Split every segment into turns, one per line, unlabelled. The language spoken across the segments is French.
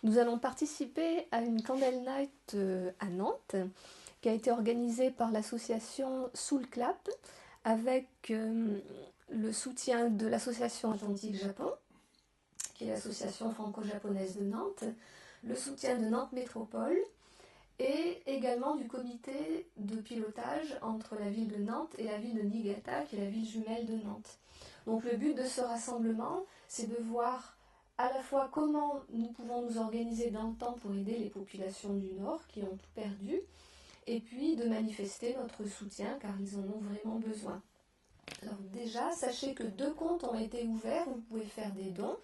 Nous allons participer à une Candle Night à Nantes qui a été organisée par l'association Soul Clap avec le soutien de l'association Atlantique Japon, qui est l'association franco-japonaise de Nantes, le soutien de Nantes Métropole et également du comité de pilotage entre la ville de Nantes et la ville de Niigata, qui est la ville jumelle de Nantes. Donc le but de ce rassemblement, c'est de voir à la fois comment nous pouvons nous organiser dans le temps pour aider les populations du Nord qui ont tout perdu, et puis de manifester notre soutien car ils en ont vraiment besoin. Alors déjà, sachez que 2 comptes ont été ouverts, vous pouvez faire des dons.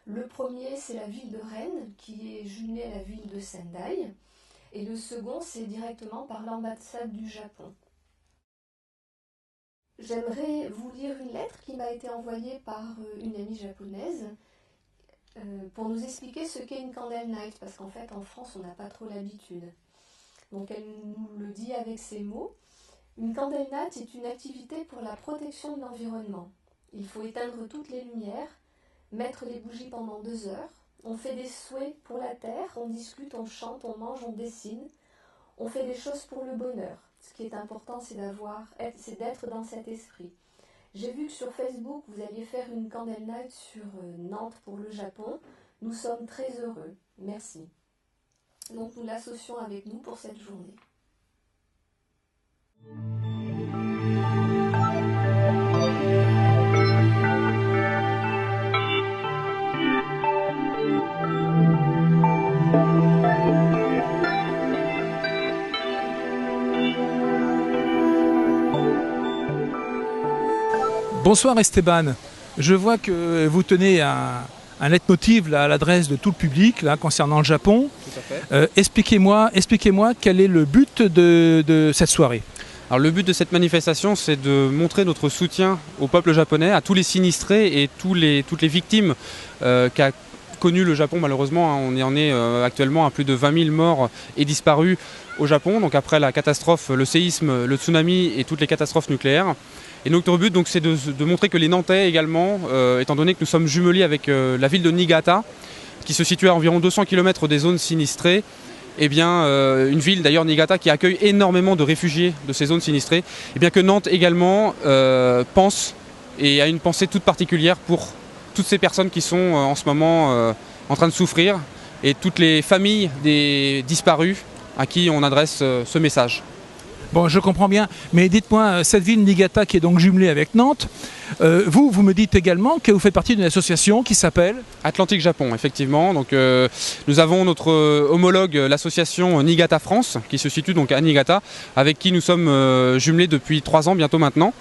Le premier, c'est la ville de Rennes, qui est jumelée à la ville de Sendai. Et le second, c'est directement par l'ambassade du Japon. J'aimerais vous lire une lettre qui m'a été envoyée par une amie japonaise pour nous expliquer ce qu'est une Candle Night, parce qu'en fait, en France, on n'a pas trop l'habitude. Donc elle nous le dit avec ces mots. Une Candle Night est une activité pour la protection de l'environnement. Il faut éteindre toutes les lumières, mettre les bougies pendant 2 heures. On fait des souhaits pour la terre, on discute, on chante, on mange, on dessine. On fait des choses pour le bonheur. Ce qui est important, c'est d'être dans cet esprit. J'ai vu que sur Facebook, vous alliez faire une Candle Night sur Nantes pour le Japon. Nous sommes très heureux. Merci. Donc nous l'associons avec nous pour cette journée.
Bonsoir Esteban, je vois que vous tenez un leitmotiv là, à l'adresse de tout le public là, concernant le Japon.
Tout à fait.
Expliquez-moi quel est le but de cette soirée.
Alors le but de cette manifestation, c'est de montrer notre soutien au peuple japonais, à tous les sinistrés et toutes les victimes qu'a connu le Japon malheureusement. On en est actuellement à plus de 20 000 morts et disparus au Japon, donc après la catastrophe, le séisme, le tsunami et toutes les catastrophes nucléaires. Et notre but, c'est de montrer que les Nantais également, étant donné que nous sommes jumelés avec la ville de Niigata, qui se situe à environ 200 km des zones sinistrées, eh bien, une ville d'ailleurs Niigata qui accueille énormément de réfugiés de ces zones sinistrées, eh bien que Nantes également pense et a une pensée toute particulière pour toutes ces personnes qui sont en ce moment en train de souffrir et toutes les familles des disparus à qui on adresse ce message.
Bon, je comprends bien, mais dites-moi, cette ville Niigata qui est donc jumelée avec Nantes, vous me dites également que vous faites partie d'une association qui s'appelle
Atlantique Japon, effectivement. Donc, nous avons notre homologue, l'association Niigata France, qui se situe donc à Niigata, avec qui nous sommes jumelés depuis 3 ans bientôt maintenant.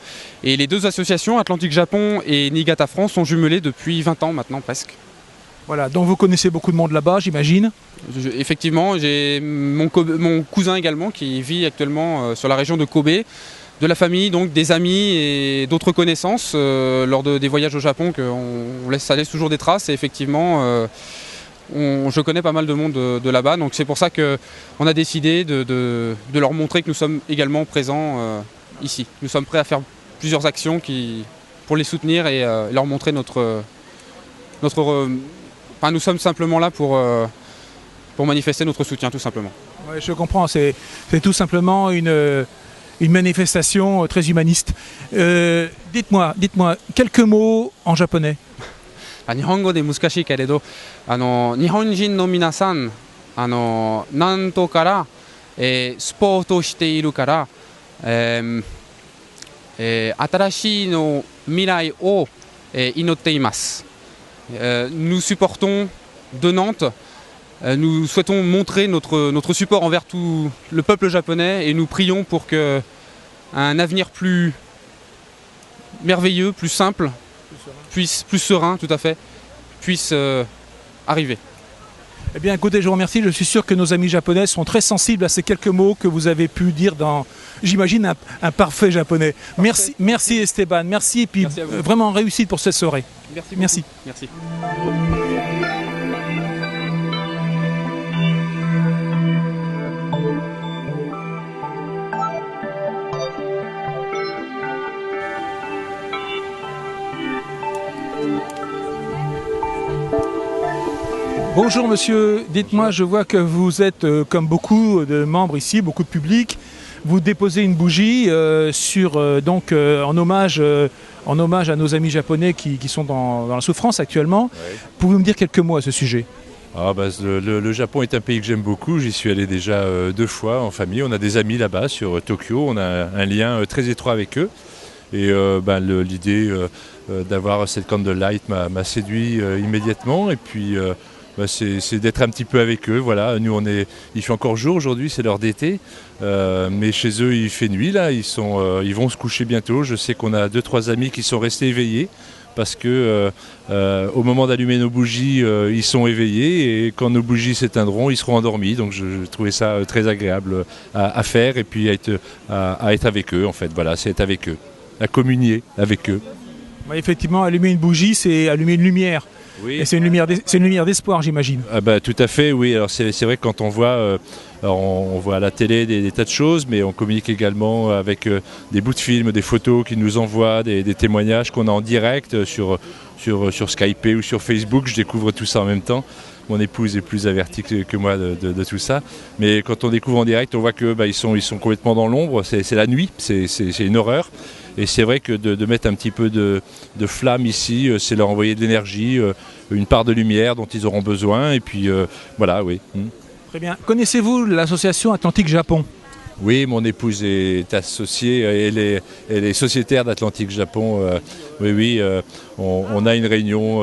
Et les 2 associations, Atlantique Japon et Niigata France, sont jumelées depuis 20 ans maintenant presque.
Voilà, donc vous connaissez beaucoup de monde là-bas, j'imagine.
Effectivement, j'ai mon cousin également qui vit actuellement sur la région de Kobe, de la famille, donc des amis et d'autres connaissances lors des voyages au Japon, ça laisse toujours des traces. Et effectivement, je connais pas mal de monde de là-bas, donc c'est pour ça qu'on a décidé de leur montrer que nous sommes également présents ici. Nous sommes prêts à faire plusieurs actions pour les soutenir et leur montrer nous sommes simplement là pour manifester notre soutien, tout simplement.
Oui, je comprends, c'est tout simplement une manifestation très humaniste. Dites-moi, quelques mots en japonais.
日本語で難しいけれど、日本人の皆さん、なんとから、スポーツをしているから、新しいの未来を、祈っています。Nous supportons de Nantes, nous souhaitons montrer notre support envers tout le peuple japonais et nous prions pour qu'un avenir plus merveilleux, plus simple, plus serein, tout à fait, puisse arriver.
Eh bien écoutez, je vous remercie, je suis sûr que nos amis japonais sont très sensibles à ces quelques mots que vous avez pu dire dans, j'imagine, un parfait japonais. Merci Esteban, merci et puis merci vraiment réussite pour cette soirée.
Merci.
Bonjour monsieur, dites-moi, je vois que vous êtes comme beaucoup de membres ici, beaucoup de public. Vous déposez une bougie en hommage à nos amis japonais qui sont dans la souffrance actuellement.
Ouais.
Pouvez-vous me dire quelques mots à ce sujet?
Le Japon est un pays que j'aime beaucoup, j'y suis allé déjà 2 fois en famille, on a des amis là-bas sur Tokyo, on a un lien très étroit avec eux. Et l'idée d'avoir cette candlelight m'a séduit immédiatement. Et puis c'est d'être un petit peu avec eux. Voilà, nous il fait encore jour aujourd'hui, c'est l'heure d'été, mais chez eux il fait nuit là. Ils vont se coucher bientôt. Je sais qu'on a 2-3 amis qui sont restés éveillés parce que au moment d'allumer nos bougies, ils sont éveillés et quand nos bougies s'éteindront, ils seront endormis. Donc je trouvais ça très agréable à faire et puis à être avec eux en fait. Voilà, c'est être avec eux, à communier avec eux.
Oui, effectivement, allumer une bougie, c'est allumer une lumière.
Oui.
Et c'est une lumière d'espoir, j'imagine.
Tout à fait, oui. Alors c'est vrai que quand on voit, on voit à la télé des tas de choses, mais on communique également avec des bouts de films, des photos qu'ils nous envoient, des témoignages qu'on a en direct sur Skype ou sur Facebook. Je découvre tout ça en même temps. Mon épouse est plus avertie que moi de tout ça. Mais quand on découvre en direct, on voit que ils sont complètement dans l'ombre. C'est la nuit, c'est une horreur. Et c'est vrai que de mettre un petit peu de flamme ici, c'est leur envoyer de l'énergie, une part de lumière dont ils auront besoin. Et puis voilà, oui.
Très bien. Connaissez-vous l'association Atlantique Japon?
Oui, mon épouse est associée, elle est sociétaire d'Atlantique Japon. On a une réunion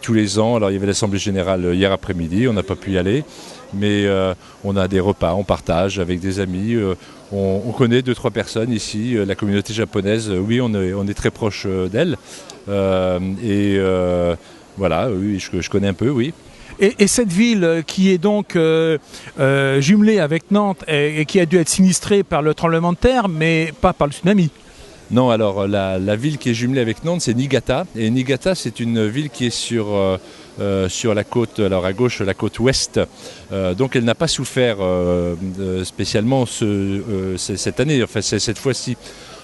tous les ans. Alors il y avait l'Assemblée Générale hier après-midi, on n'a pas pu y aller. Mais on a des repas, on partage avec des amis. On connaît 2-3 personnes ici, la communauté japonaise, oui, on est très proche d'elle. Voilà, oui, je connais un peu, oui.
Et cette ville qui est donc jumelée avec Nantes et qui a dû être sinistrée par le tremblement de terre, mais pas par le tsunami.
Non, alors la ville qui est jumelée avec Nantes, c'est Niigata. Et Niigata, c'est une ville qui est sur la côte, alors à gauche, la côte ouest. Donc elle n'a pas souffert spécialement cette année, enfin cette fois-ci.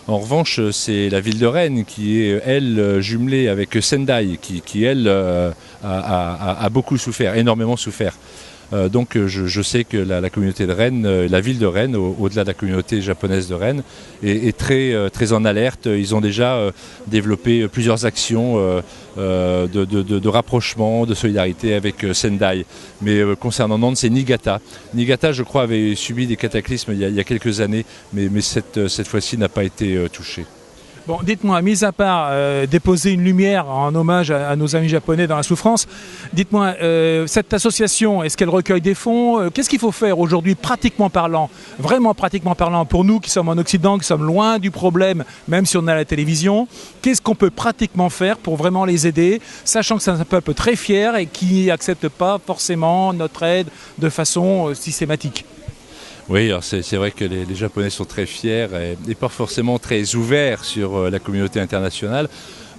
En revanche, c'est la ville de Rennes qui est, elle, jumelée avec Sendai, qui elle, a beaucoup souffert, énormément souffert. Donc je sais que la communauté de Rennes, la ville de Rennes, au-delà de la communauté japonaise de Rennes, est très en alerte. Ils ont déjà développé plusieurs actions de rapprochement, de solidarité avec Sendai. Mais concernant Nantes, c'est Niigata. Niigata, je crois, avait subi des cataclysmes il y a quelques années, mais cette fois-ci n'a pas été touchée.
Bon, dites-moi, mis à part déposer une lumière en hommage à nos amis japonais dans la souffrance, dites-moi, cette association, est-ce qu'elle recueille des fonds? Qu'est-ce qu'il faut faire aujourd'hui, pratiquement parlant, vraiment pratiquement parlant, pour nous qui sommes en Occident, qui sommes loin du problème, même si on a la télévision, qu'est-ce qu'on peut pratiquement faire pour vraiment les aider, sachant que c'est un peuple très fier et qui n'accepte pas forcément notre aide de façon systématique?
Oui, alors c'est vrai que les Japonais sont très fiers et pas forcément très ouverts sur la communauté internationale.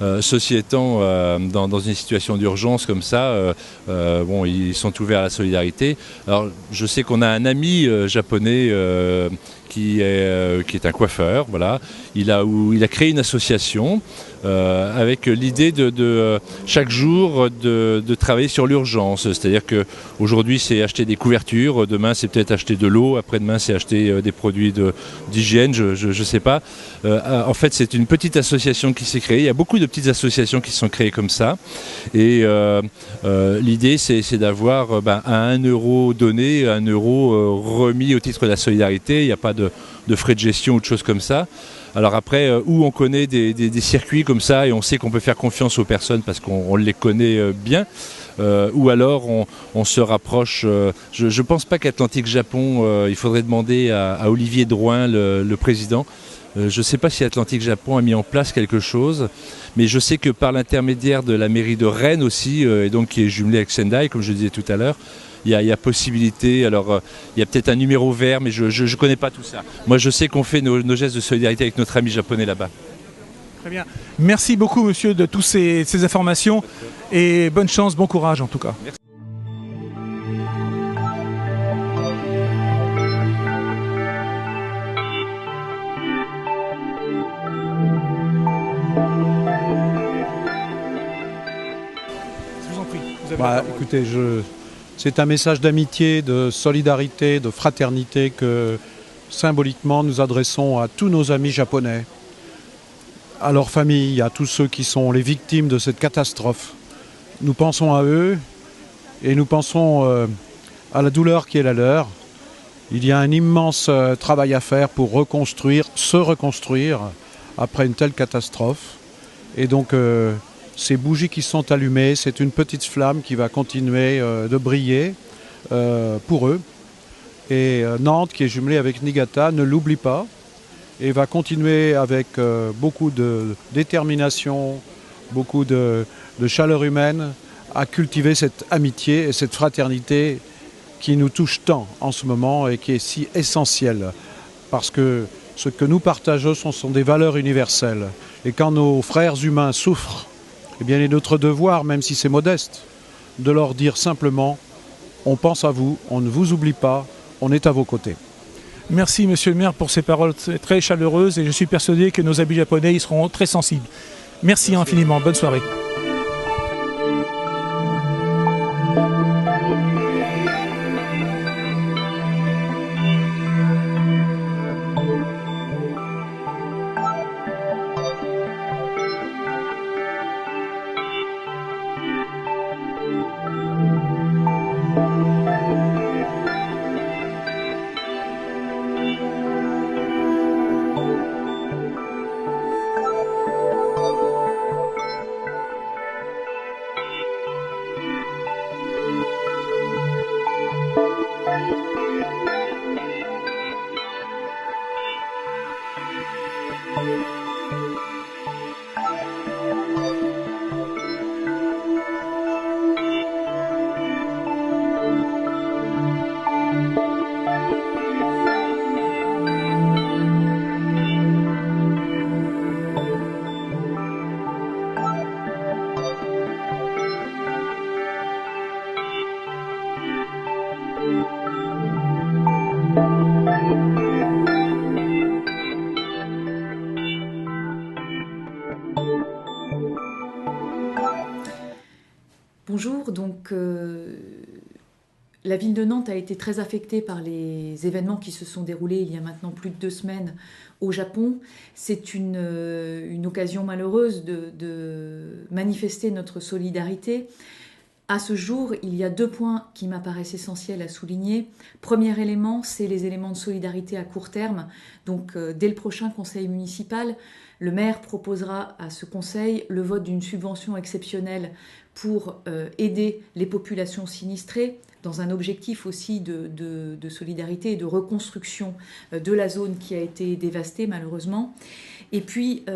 Ceci étant, dans une situation d'urgence comme ça, ils sont ouverts à la solidarité. Alors, je sais qu'on a un ami japonais qui est un coiffeur. Voilà. Il a créé une association avec l'idée de chaque jour de travailler sur l'urgence. C'est-à-dire qu'aujourd'hui, c'est acheter des couvertures, demain, c'est peut-être acheter de l'eau, après-demain, c'est acheter des produits d'hygiène, je ne sais pas. En fait, c'est une petite association qui s'est créée. Il y a beaucoup de petites associations qui sont créées comme ça. Et l'idée, c'est d'avoir à 1 euro donné, 1 euro remis au titre de la solidarité. Il n'y a pas de frais de gestion ou de choses comme ça. Alors après, où on connaît des circuits comme ça et on sait qu'on peut faire confiance aux personnes parce qu'on les connaît bien, ou alors on se rapproche. Je ne pense pas qu'Atlantique Japon, il faudrait demander à Olivier Drouin, le président. Je ne sais pas si Atlantique Japon a mis en place quelque chose, mais je sais que par l'intermédiaire de la mairie de Rennes aussi, et donc qui est jumelée avec Sendai, comme je disais tout à l'heure, il y a possibilité. Alors il y a peut-être un numéro vert, mais je ne connais pas tout ça. Moi je sais qu'on fait nos gestes de solidarité avec notre ami japonais là-bas.
Très bien. Merci beaucoup monsieur de toutes ces informations et bonne chance, bon courage en tout cas. Merci.
Écoutez, c'est un message d'amitié, de solidarité, de fraternité que symboliquement nous adressons à tous nos amis japonais, à leurs familles, à tous ceux qui sont les victimes de cette catastrophe. Nous pensons à eux et nous pensons à la douleur qui est la leur. Il y a un immense travail à faire pour se reconstruire après une telle catastrophe. Et donc ces bougies qui sont allumées, c'est une petite flamme qui va continuer de briller pour eux. Et Nantes, qui est jumelée avec Niigata, ne l'oublie pas et va continuer avec beaucoup de détermination, beaucoup de chaleur humaine à cultiver cette amitié et cette fraternité qui nous touche tant en ce moment et qui est si essentielle. Parce que ce que nous partageons sont des valeurs universelles. Et quand nos frères humains souffrent, eh bien, il est notre devoir, même si c'est modeste, de leur dire simplement « on pense à vous, on ne vous oublie pas, on est à vos côtés ».
Merci Monsieur le maire pour ces paroles très chaleureuses et je suis persuadé que nos amis japonais y seront très sensibles. Merci infiniment, bonne soirée.
Bonjour, donc la ville de Nantes a été très affectée par les événements qui se sont déroulés il y a maintenant plus de 2 semaines au Japon. C'est une occasion malheureuse de manifester notre solidarité. À ce jour, il y a 2 points qui m'apparaissent essentiels à souligner. Premier élément, c'est les éléments de solidarité à court terme. Donc, dès le prochain conseil municipal, le maire proposera à ce conseil le vote d'une subvention exceptionnelle pour aider les populations sinistrées, dans un objectif aussi de solidarité et de reconstruction de la zone qui a été dévastée malheureusement. Et puis,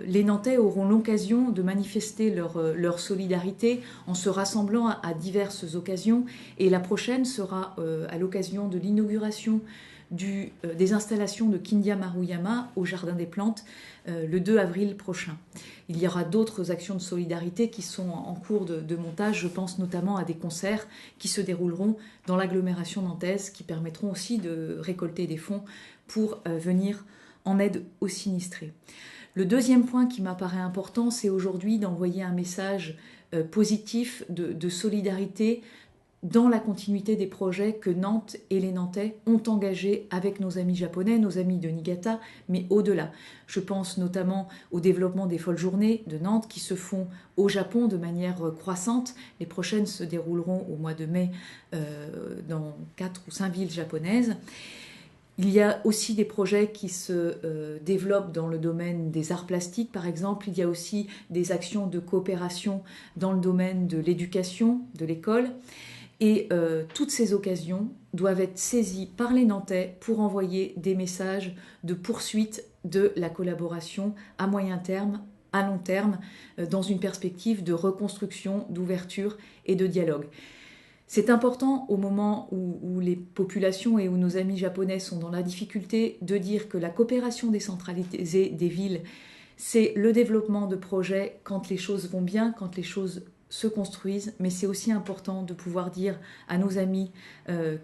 les Nantais auront l'occasion de manifester leur solidarité en se rassemblant à diverses occasions. Et la prochaine sera à l'occasion de l'inauguration des installations de Kindia Maruyama au Jardin des Plantes le 2 avril prochain. Il y aura d'autres actions de solidarité qui sont en cours de montage. Je pense notamment à des concerts qui se dérouleront dans l'agglomération nantaise qui permettront aussi de récolter des fonds pour venir en aide aux sinistrés. Le deuxième point qui m'apparaît important, c'est aujourd'hui d'envoyer un message positif de solidarité dans la continuité des projets que Nantes et les Nantais ont engagés avec nos amis japonais, nos amis de Niigata, mais au-delà. Je pense notamment au développement des folles journées de Nantes qui se font au Japon de manière croissante. Les prochaines se dérouleront au mois de mai dans 4 ou 5 villes japonaises. Il y a aussi des projets qui se développent dans le domaine des arts plastiques, par exemple. Il y a aussi des actions de coopération dans le domaine de l'éducation, de l'école. Et toutes ces occasions doivent être saisies par les Nantais pour envoyer des messages de poursuite de la collaboration à moyen terme, à long terme, dans une perspective de reconstruction, d'ouverture et de dialogue. C'est important au moment où les populations et où nos amis japonais sont dans la difficulté de dire que la coopération décentralisée des villes, c'est le développement de projets quand les choses vont bien, quand les choses se construisent, mais c'est aussi important de pouvoir dire à nos amis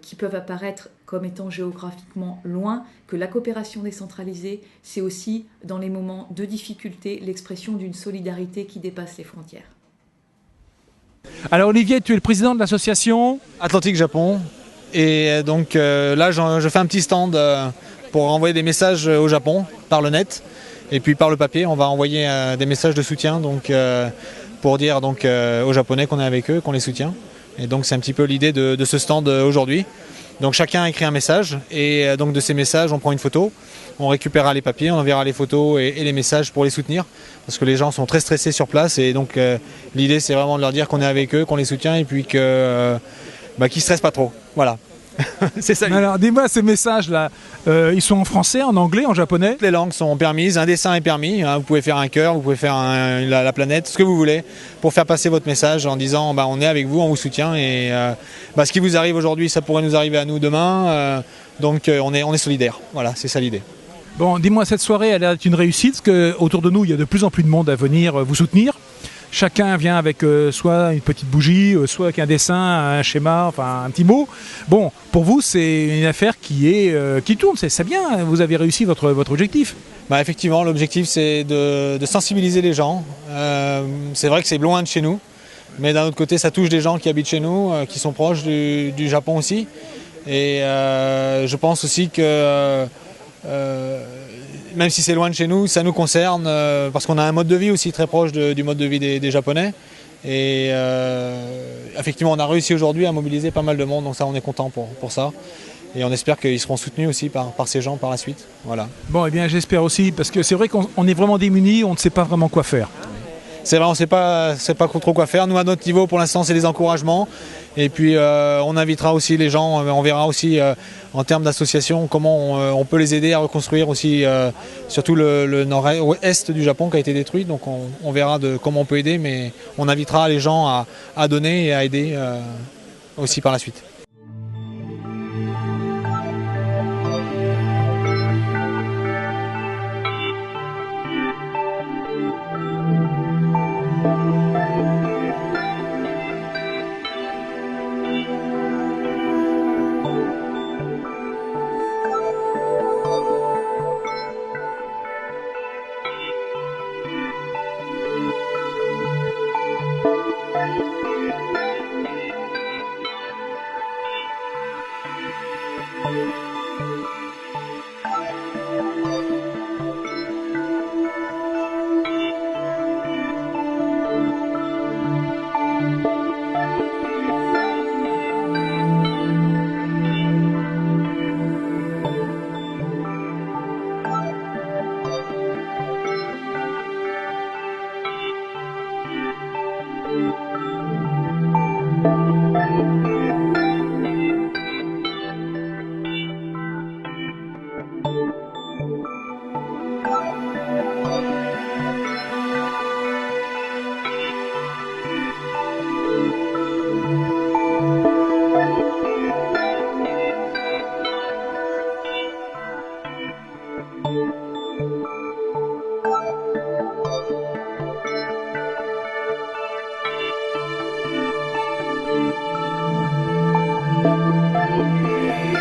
qui peuvent apparaître comme étant géographiquement loin que la coopération décentralisée, c'est aussi dans les moments de difficulté l'expression d'une solidarité qui dépasse les frontières.
Alors Olivier, tu es le président de l'association
Atlantique Japon. Et donc là, je fais un petit stand pour envoyer des messages au Japon par le net. Et puis par le papier, on va envoyer des messages de soutien donc, pour dire donc, aux Japonais qu'on est avec eux, qu'on les soutient. Et donc c'est un petit peu l'idée de ce stand aujourd'hui. Donc chacun écrit un message et donc de ces messages, on prend une photo. On récupérera les papiers, on enverra les photos et les messages pour les soutenir. Parce que les gens sont très stressés sur place. Et donc l'idée, c'est vraiment de leur dire qu'on est avec eux, qu'on les soutient et puis qu'ils ne stressent pas trop. Voilà. C'est ça.
Alors dis-moi, ces messages-là, ils sont en français, en anglais, en japonais?
Toutes les langues sont permises, un dessin est permis, hein, vous pouvez faire un cœur, vous pouvez faire la planète, ce que vous voulez, pour faire passer votre message en disant on est avec vous, on vous soutient et ce qui vous arrive aujourd'hui, ça pourrait nous arriver à nous demain, donc on est solidaires, voilà, c'est ça l'idée.
Bon, dis-moi, cette soirée, elle a été une réussite, parce qu'autour de nous, il y a de plus en plus de monde à venir vous soutenir. Chacun vient avec soit une petite bougie, soit avec un dessin, un schéma, enfin un petit mot. Bon, pour vous, c'est une affaire qui tourne, c'est bien, vous avez réussi votre objectif.
Effectivement, l'objectif c'est de sensibiliser les gens. C'est vrai que c'est loin de chez nous, mais d'un autre côté, ça touche des gens qui habitent chez nous, qui sont proches du Japon aussi. Et je pense aussi que même si c'est loin de chez nous, ça nous concerne parce qu'on a un mode de vie aussi très proche du mode de vie des Japonais. Et effectivement, on a réussi aujourd'hui à mobiliser pas mal de monde, donc ça, on est content pour ça. Et on espère qu'ils seront soutenus aussi par ces gens par la suite. Voilà.
Bon, eh bien, j'espère aussi, parce que c'est vrai qu'on est vraiment démunis, on ne sait pas vraiment quoi faire.
C'est vrai, on ne sait pas trop quoi faire. Nous, à notre niveau, pour l'instant, c'est des encouragements. Et puis, on invitera aussi les gens, on verra aussi en termes d'association comment on peut les aider à reconstruire aussi, surtout le nord-est du Japon qui a été détruit. Donc, on verra comment on peut aider, mais on invitera les gens à donner et à aider aussi par la suite.
Thank you.